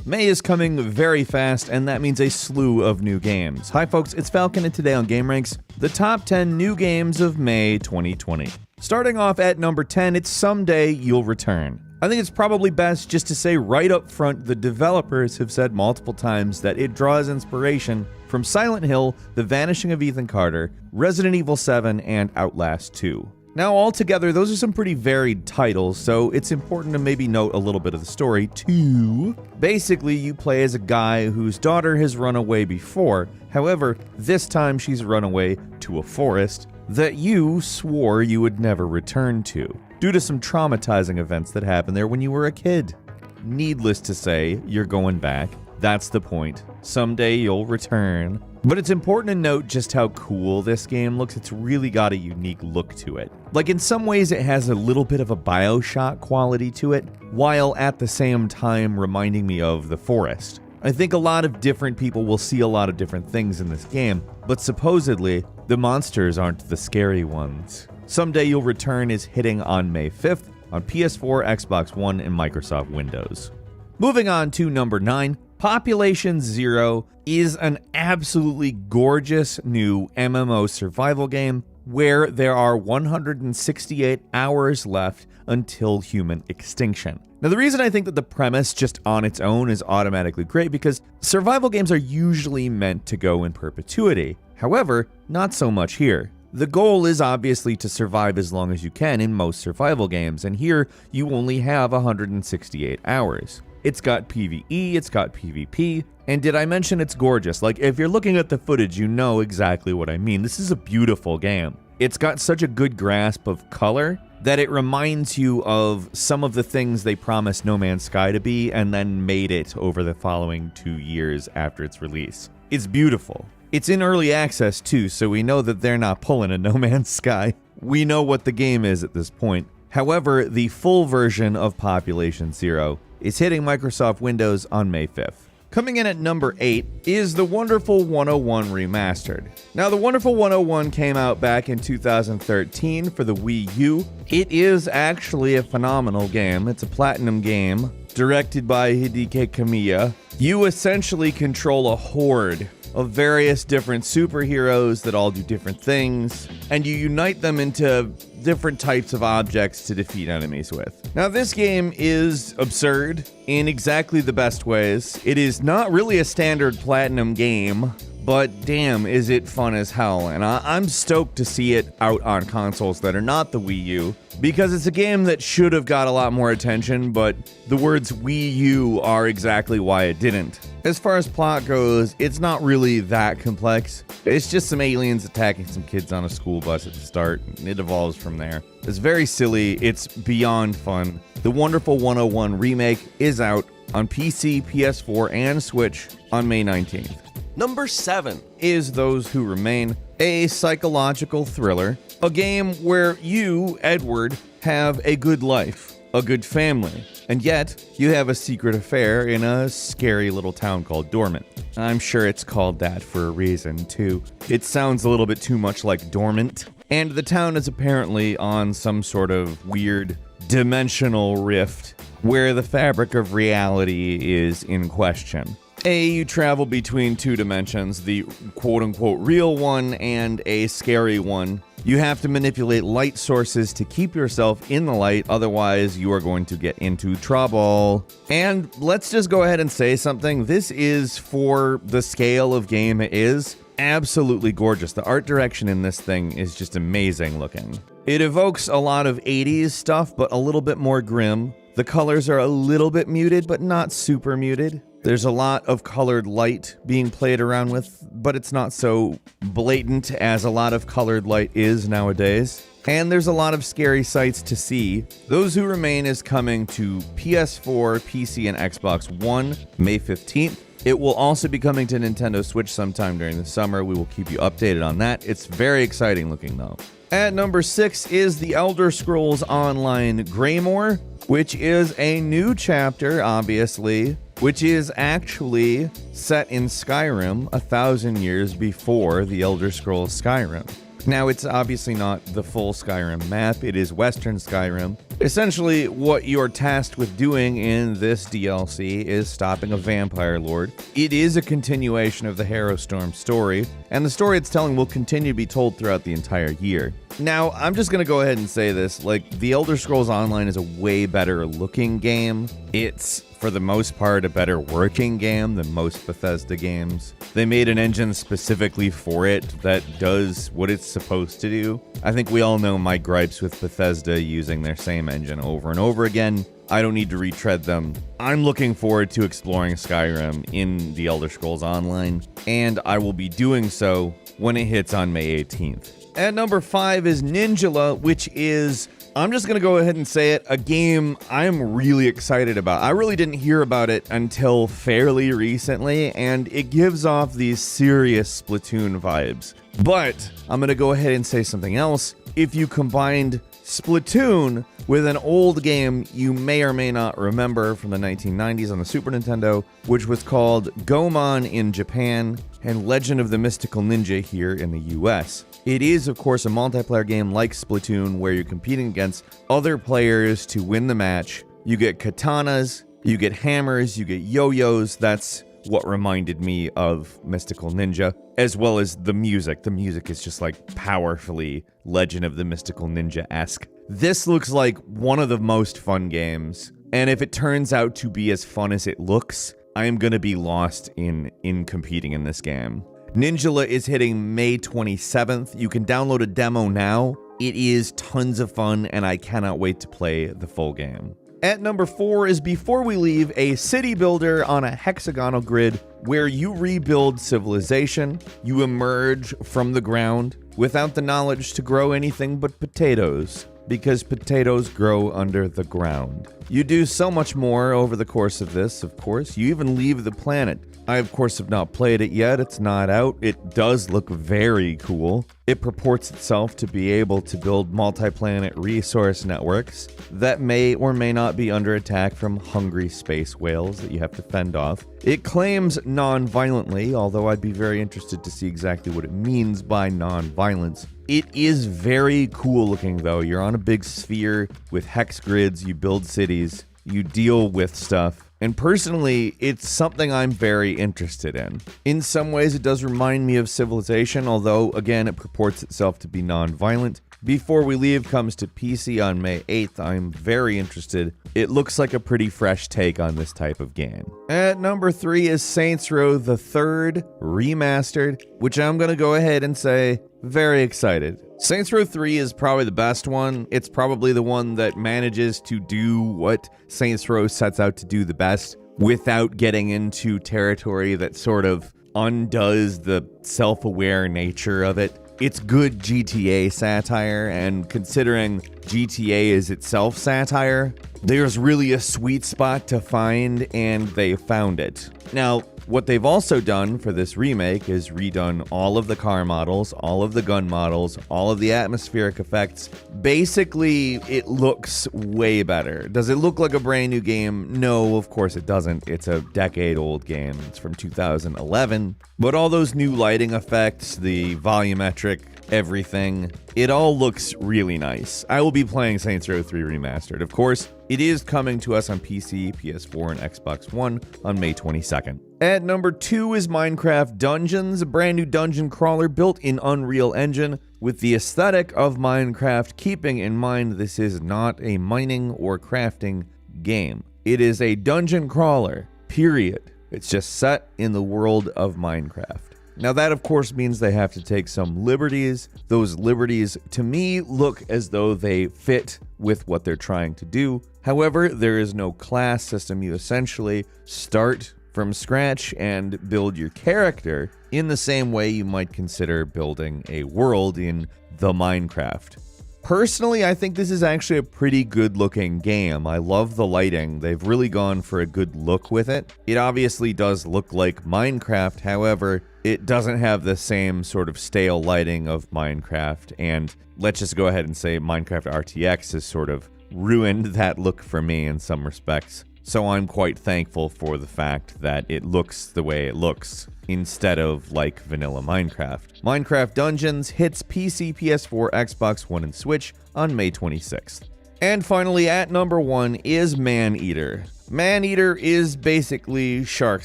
May is coming very fast, and that means a slew of new games. Hi folks, it's Falcon, and today on GameRanks, the top 10 new games of May 2020. Starting off at number 10, it's Someday You'll Return. I think it's probably best just to say right up front, the developers have said multiple times that it draws inspiration from Silent Hill, The Vanishing of Ethan Carter, Resident Evil 7, and Outlast 2. Now, altogether, those are some pretty varied titles, so it's important to maybe note a little bit of the story, too. Basically, you play as a guy whose daughter has run away before. However, this time she's run away to a forest that you swore you would never return to, due to some traumatizing events that happened there when you were a kid. Needless to say, you're going back. That's the point. Someday you'll return. But it's important to note just how cool this game looks. It's really got a unique look to it. Like, in some ways it has a little bit of a BioShock quality to it, while at the same time reminding me of The Forest. I think a lot of different people will see a lot of different things in this game, but supposedly, the monsters aren't the scary ones. Someday You'll Return is hitting on May 5th on PS4, Xbox One, and Microsoft Windows. Moving on to number 9, Population Zero is an absolutely gorgeous new MMO survival game where there are 168 hours left until human extinction. Now, the reason I think that the premise just on its own is automatically great because survival games are usually meant to go in perpetuity. However, not so much here. The goal is obviously to survive as long as you can in most survival games, and here you only have 168 hours. It's got PvE, it's got PvP, and did I mention it's gorgeous? Like, if you're looking at the footage, you know exactly what I mean. This is a beautiful game. It's got such a good grasp of color that it reminds you of some of the things they promised No Man's Sky to be and then made it over the following 2 years after its release. It's beautiful. It's in early access too, so we know that they're not pulling a No Man's Sky. We know what the game is at this point. However, the full version of Population Zero is hitting Microsoft Windows on May 5th. Coming in at number 8 is The Wonderful 101 Remastered. Now, The Wonderful 101 came out back in 2013 for the Wii U. It is actually a phenomenal game. It's a platinum game, directed by Hideki Kamiya. You essentially control a horde of various different superheroes that all do different things, and you unite them into different types of objects to defeat enemies with. Now, this game is absurd in exactly the best ways. It is not really a standard platinum game, but damn, is it fun as hell, and I'm stoked to see it out on consoles that are not the Wii U, because it's a game that should have got a lot more attention, but the words Wii U are exactly why it didn't. As far as plot goes, it's not really that complex. It's just some aliens attacking some kids on a school bus at the start, and it evolves from there. It's very silly, it's beyond fun. The Wonderful 101 remake is out on PC, PS4, and Switch on May 19th. Number 7 is Those Who Remain, a psychological thriller, a game where you, Edward, have a good life, a good family, and yet you have a secret affair in a scary little town called Dormant. I'm sure it's called that for a reason, too. It sounds a little bit too much like Dormant, and the town is apparently on some sort of weird dimensional rift where the fabric of reality is in question. You travel between two dimensions, the quote-unquote real one and a scary one. You have to manipulate light sources to keep yourself in the light, otherwise you are going to get into trouble. And let's just go ahead and say something. This is, for the scale of game it is, absolutely gorgeous. The art direction in this thing is just amazing looking. It evokes a lot of 80s stuff, but a little bit more grim. The colors are a little bit muted, but not super muted. There's a lot of colored light being played around with, but it's not so blatant as a lot of colored light is nowadays. And there's a lot of scary sights to see. Those Who Remain is coming to PS4, PC, and Xbox One May 15th. It will also be coming to Nintendo Switch sometime during the summer. We will keep you updated on that. It's very exciting looking though. At number 6 is The Elder Scrolls Online Greymoor, which is a new chapter, obviously, which is actually set in Skyrim 1,000 years before The Elder Scrolls Skyrim. Now, it's obviously not the full Skyrim map, it is Western Skyrim. Essentially, what you're tasked with doing in this DLC is stopping a vampire lord. It is a continuation of the Harrowstorm story, and the story it's telling will continue to be told throughout the entire year. Now, I'm just gonna go ahead and say this, like, The Elder Scrolls Online is a way better looking game. It's, for the most part, a better working game than most Bethesda games. They made an engine specifically for it that does what it's supposed to do. I think we all know my gripes with Bethesda using their same engine over and over again. I don't need to retread them. I'm looking forward to exploring Skyrim in The Elder Scrolls Online, and I will be doing so when it hits on May 18th. At number 5 is Ninjala, which is, I'm just going to go ahead and say it, a game I'm really excited about. I really didn't hear about it until fairly recently, and it gives off these serious Splatoon vibes. But I'm going to go ahead and say something else. If you combined Splatoon with an old game you may or may not remember from the 1990s on the Super Nintendo, which was called Gomon in Japan and Legend of the Mystical Ninja here in the US. It is, of course, a multiplayer game like Splatoon where you're competing against other players to win the match. You get katanas, you get hammers, you get yo-yos. That's what reminded me of Mystical Ninja, as well as the music. The music is just like powerfully Legend of the Mystical Ninja-esque. This looks like one of the most fun games, and if it turns out to be as fun as it looks, I am going to be lost in competing in this game. Ninjala is hitting May 27th. You can download a demo now. It is tons of fun, and I cannot wait to play the full game. At number 4 is Before We Leave, a city builder on a hexagonal grid where you rebuild civilization. You emerge from the ground without the knowledge to grow anything but potatoes, because potatoes grow under the ground. You do so much more over the course of this, of course. You even leave the planet. I, of course, have not played it yet. It's not out. It does look very cool. It purports itself to be able to build multi-planet resource networks that may or may not be under attack from hungry space whales that you have to fend off. It claims non-violently, although I'd be very interested to see exactly what it means by non-violence. It is very cool looking, though. You're on a big sphere with hex grids, you build cities, you deal with stuff. And personally, it's something I'm very interested in. In some ways, it does remind me of Civilization, although, again, it purports itself to be non-violent. Before We Leave comes to PC on May 8th. I'm very interested. It looks like a pretty fresh take on this type of game. At number 3 is Saints Row the Third Remastered, which I'm going to go ahead and say, very excited. Saints Row 3 is probably the best one. It's probably the one that manages to do what Saints Row sets out to do the best without getting into territory that sort of undoes the self-aware nature of it. It's good GTA satire, and considering GTA is itself satire, there's really a sweet spot to find, and they found it. Now, what they've also done for this remake is redone all of the car models, all of the gun models, all of the atmospheric effects. Basically, it looks way better. Does it look like a brand new game? No, of course it doesn't. It's a decade-old game. It's from 2011. But all those new lighting effects, the volumetric everything, it all looks really nice. I will be playing Saints Row 3 Remastered. Of course, it is coming to us on PC, PS4, and Xbox One on May 22nd. At number 2 is Minecraft Dungeons, a brand new dungeon crawler built in Unreal Engine with the aesthetic of Minecraft, keeping in mind this is not a mining or crafting game. It is a dungeon crawler, period. It's just set in the world of Minecraft. Now that, of course, means they have to take some liberties. Those liberties, to me, look as though they fit with what they're trying to do. However, there is no class system. You essentially start from scratch and build your character in the same way you might consider building a world in the Minecraft. Personally, I think this is actually a pretty good looking game. I love the lighting. They've really gone for a good look with it. It obviously does look like Minecraft, however, it doesn't have the same sort of stale lighting of Minecraft, and let's just go ahead and say Minecraft RTX has sort of ruined that look for me in some respects. So I'm quite thankful for the fact that it looks the way it looks, instead of like vanilla Minecraft. Minecraft Dungeons hits PC, PS4, Xbox One, and Switch on May 26th. And finally, at number 1 is Maneater. Maneater is basically Shark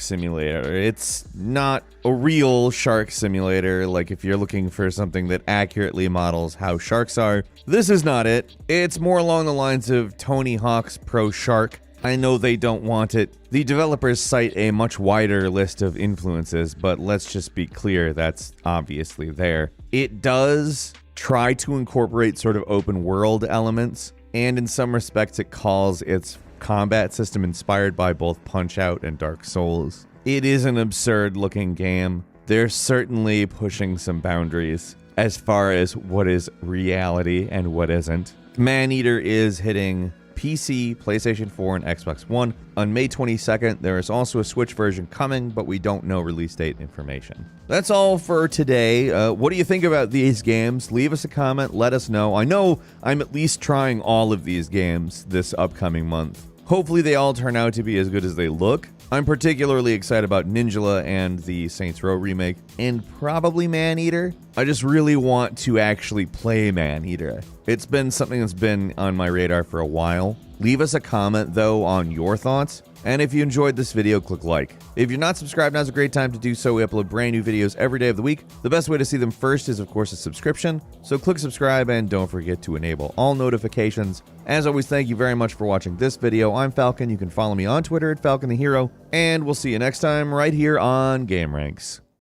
Simulator. It's not a real shark simulator, like if you're looking for something that accurately models how sharks are. This is not it. It's more along the lines of Tony Hawk's Pro Shark. I know they don't want it. The developers cite a much wider list of influences, but let's just be clear, that's obviously there. It does try to incorporate sort of open world elements, and in some respects it calls its combat system inspired by both Punch-Out and Dark Souls. It is an absurd looking game. They're certainly pushing some boundaries as far as what is reality and what isn't. Maneater is hitting PC, PlayStation 4, and Xbox One on May 22nd. There is also a Switch version coming, but we don't know release date information. That's all for today. What do you think about these games? Leave us a comment, let us know. I know I'm at least trying all of these games this upcoming month. Hopefully they all turn out to be as good as they look. I'm particularly excited about Ninjala and the Saints Row remake, and probably Maneater. I just really want to actually play Maneater. It's been something that's been on my radar for a while. Leave us a comment, though, on your thoughts. And if you enjoyed this video, click like. If you're not subscribed, now's a great time to do so. We upload brand new videos every day of the week. The best way to see them first is, of course, a subscription. So click subscribe and don't forget to enable all notifications. As always, thank you very much for watching this video. I'm Falcon. You can follow me on Twitter at Falcon the Hero. And we'll see you next time right here on GameRanks.